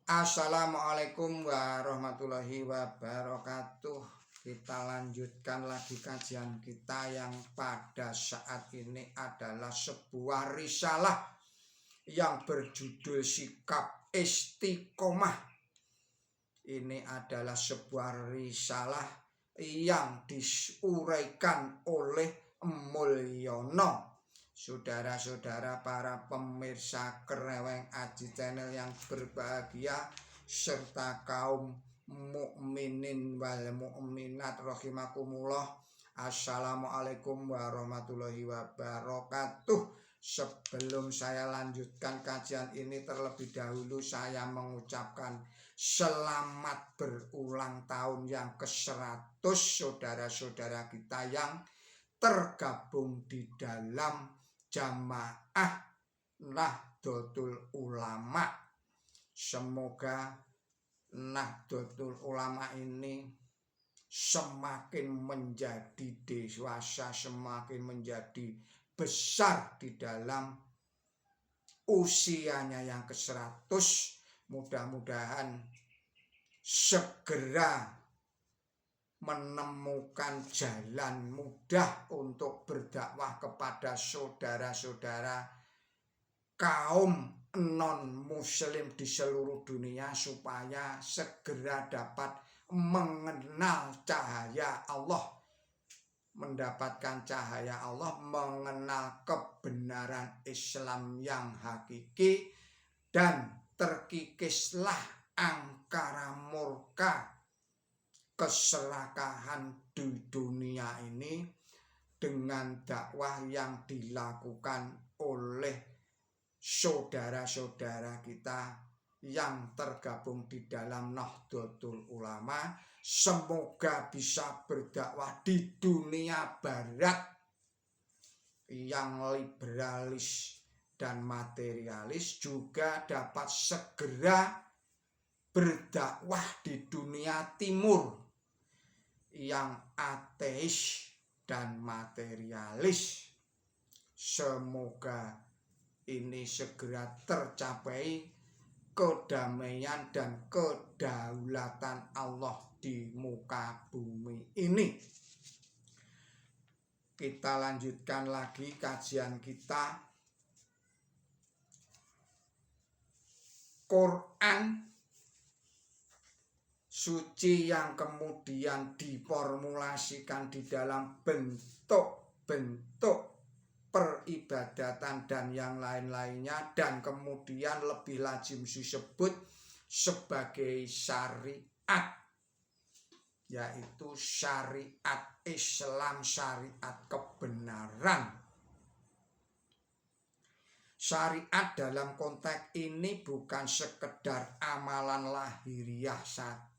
Assalamualaikum warahmatullahi wabarakatuh. Kita lanjutkan lagi kajian kita yang pada saat ini adalah sebuah risalah yang berjudul Sikap Istiqomah. Ini adalah sebuah risalah yang diuraikan oleh Mulyono. Saudara-saudara para pemirsa Kreweng Aji Channel yang berbahagia serta kaum mukminin wal mukminat rahimakumullah. Assalamualaikum warahmatullahi wabarakatuh. Sebelum saya lanjutkan kajian ini, terlebih dahulu saya mengucapkan selamat berulang tahun yang ke-100 saudara-saudara kita yang tergabung di dalam Jamaah Nahdlatul Ulama. Semoga Nahdlatul Ulama ini semakin menjadi dewasa, semakin menjadi besar di dalam usianya yang ke-100. Mudah-mudahan segera menemukan jalan mudah untuk berdakwah kepada saudara-saudara kaum non-muslim di seluruh dunia supaya segera dapat mengenal cahaya Allah, mendapatkan cahaya Allah, mengenal kebenaran Islam yang hakiki, dan terkikislah angkara murka keserakahan di dunia ini dengan dakwah yang dilakukan oleh saudara-saudara kita yang tergabung di dalam Nahdlatul Ulama. Semoga bisa berdakwah di dunia barat yang liberalis dan materialis, juga dapat segera berdakwah di dunia timur yang ateis dan materialis. Semoga ini segera tercapai kedamaian dan kedaulatan Allah di muka bumi ini. Kita lanjutkan lagi kajian kita. Quran suci yang kemudian diformulasikan di dalam bentuk-bentuk peribadatan dan yang lain-lainnya, dan kemudian lebih lazim disebut sebagai syariat, yaitu syariat Islam, syariat kebenaran. Syariat dalam konteks ini bukan sekedar amalan lahiriah saja,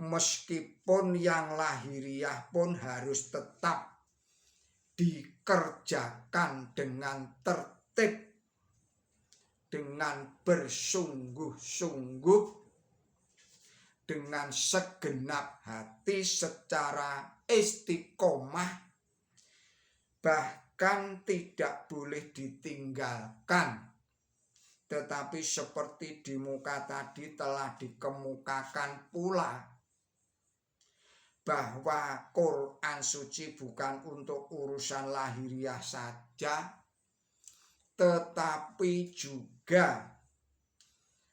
meskipun yang lahiriah pun harus tetap dikerjakan dengan tertib, dengan bersungguh-sungguh, dengan segenap hati, secara istiqomah, bahkan tidak boleh ditinggalkan. Tetapi seperti di muka tadi telah dikemukakan pula bahwa Quran suci bukan untuk urusan lahiriah saja, tetapi juga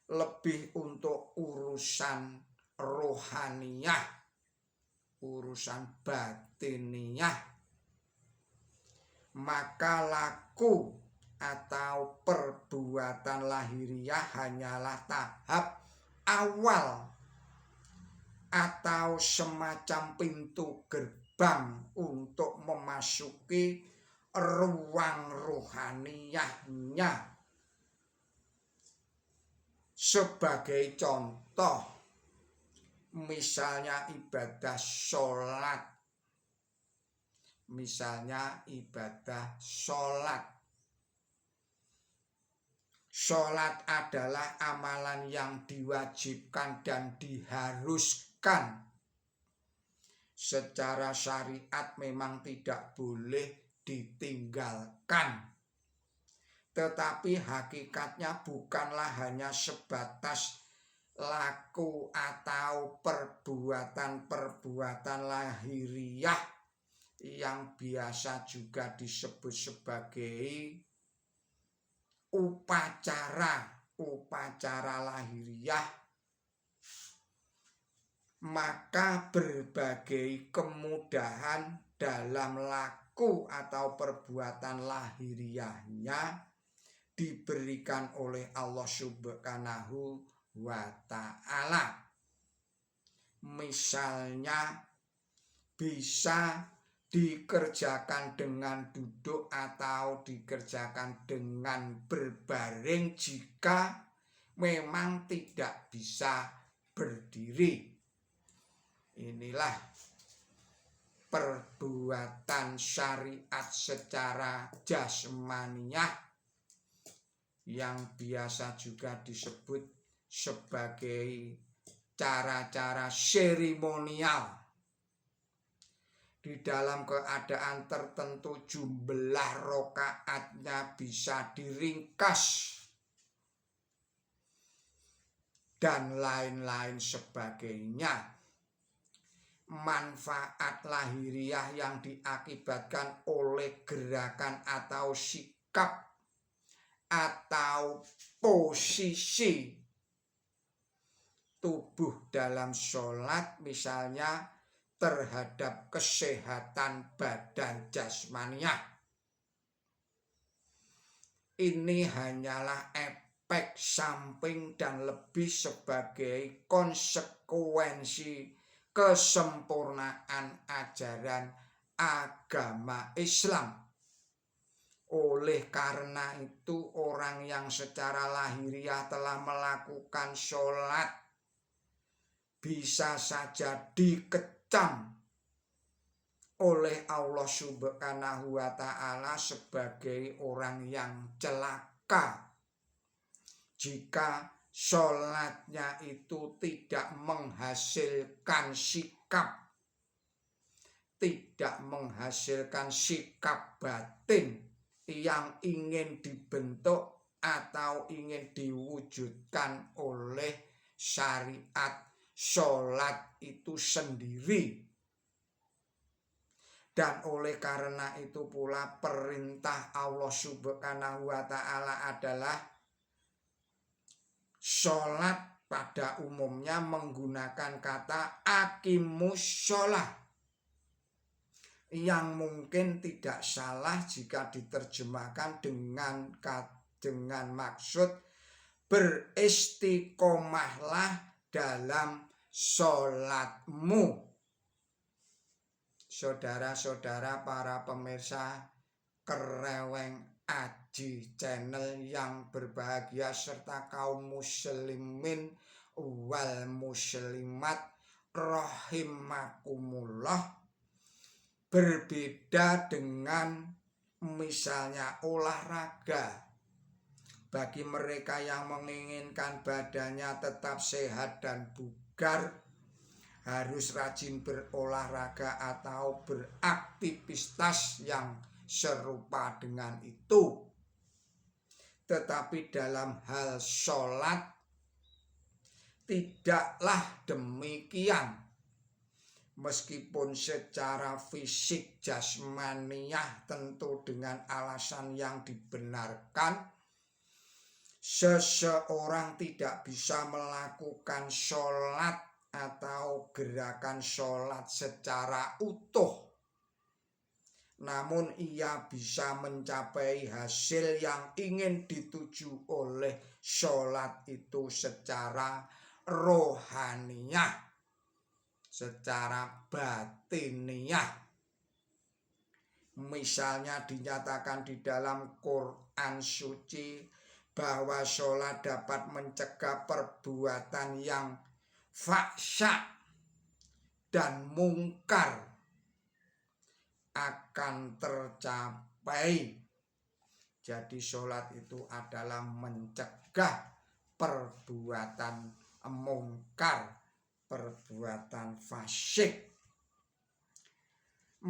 lebih untuk urusan rohaniyah, urusan batiniah. Maka laku atau perbuatan lahiriah hanyalah tahap awal atau semacam pintu gerbang untuk memasuki ruang rohaniyahnya. Sebagai contoh, misalnya ibadah sholat. Sholat adalah amalan yang diwajibkan dan diharuskan. Secara syariat memang tidak boleh ditinggalkan. tetapi hakikatnya bukanlah hanya sebatas laku atau perbuatan-perbuatan lahiriah yang biasa juga disebut sebagai upacara lahiriah, maka berbagai kemudahan dalam laku atau perbuatan lahiriahnya diberikan oleh Allah Subhanahu wa ta'ala. Misalnya bisa dikerjakan dengan duduk atau dikerjakan dengan berbaring jika memang tidak bisa berdiri. Inilah perbuatan syariat secara jasmaniah yang biasa juga disebut sebagai cara-cara seremonial. Di dalam keadaan tertentu jumlah rakaatnya bisa diringkas dan lain-lain sebagainya. Manfaat lahiriah yang diakibatkan oleh gerakan atau sikap atau posisi tubuh dalam sholat, misalnya terhadap kesehatan badan jasmaniah, ini hanyalah efek samping dan lebih sebagai konsekuensi kesempurnaan ajaran agama Islam. Oleh karena itu, orang yang secara lahiriah telah melakukan sholat bisa saja dikecam oleh Allah Subhanahu wa ta'ala sebagai orang yang celaka jika sholatnya itu tidak menghasilkan sikap, batin yang ingin dibentuk atau ingin diwujudkan oleh syariat sholat itu sendiri. Dan oleh karena itu pula perintah Allah Subhanahu wa ta'ala adalah sholat pada umumnya menggunakan kata aqimus sholah, yang mungkin tidak salah jika diterjemahkan dengan maksud beristiqomahlah dalam sholatmu. Saudara-saudara para pemirsa Kereweng Aji Channel yang berbahagia serta kaum muslimin wal muslimat rahimakumullah, berbeda dengan misalnya olahraga. Bagi mereka yang menginginkan badannya tetap sehat dan bugar, harus rajin berolahraga atau beraktivitas yang serupa dengan itu. Tetapi dalam hal sholat tidaklah demikian. Meskipun secara fisik jasmaniah tentu dengan alasan yang dibenarkan, seseorang tidak bisa melakukan sholat atau gerakan sholat secara utuh. Namun ia bisa mencapai hasil yang ingin dituju oleh sholat itu secara rohaniyah, secara batiniah. Misalnya dinyatakan di dalam Quran suci bahwa sholat dapat mencegah perbuatan yang fahsya dan mungkar akan tercapai. Jadi sholat itu adalah mencegah perbuatan mungkar, perbuatan fasyik.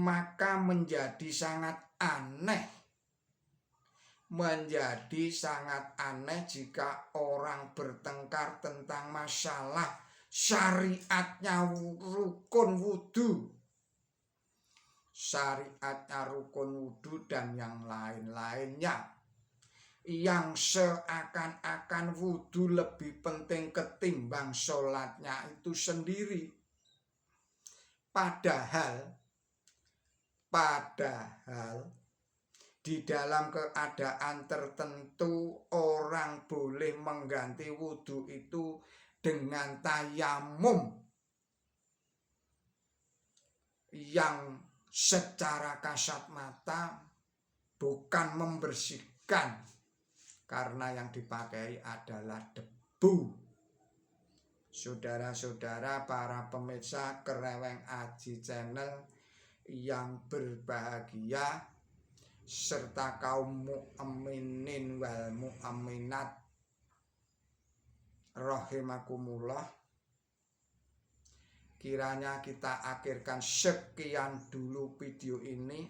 Maka menjadi sangat aneh menjadi sangat aneh jika orang bertengkar tentang masalah syariatnya rukun wudhu. Syariatnya rukun wudhu dan yang lain-lainnya. Yang seakan-akan wudhu lebih penting ketimbang sholatnya itu sendiri. Padahal di dalam keadaan tertentu orang boleh mengganti wudhu itu dengan tayamum yang secara kasat mata bukan membersihkan karena yang dipakai adalah debu. Saudara-saudara para pemirsa Kereweng Aji Channel yang berbahagia, serta kaum mukminin wal mukminat rahimakumullah, kiranya kita akhirkan sekian dulu video ini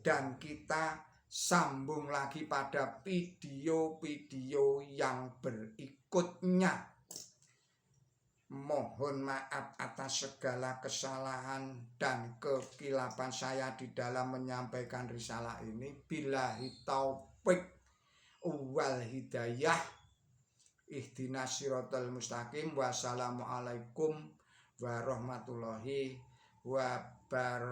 dan kita sambung lagi pada video-video yang berikutnya. Mohon maaf atas segala kesalahan dan kekilapan saya di dalam menyampaikan risalah ini. Billahi taufik wal hidayah. Ihdinas siratal mustaqim. Wassalamualaikum warahmatullahi wabarakatuh.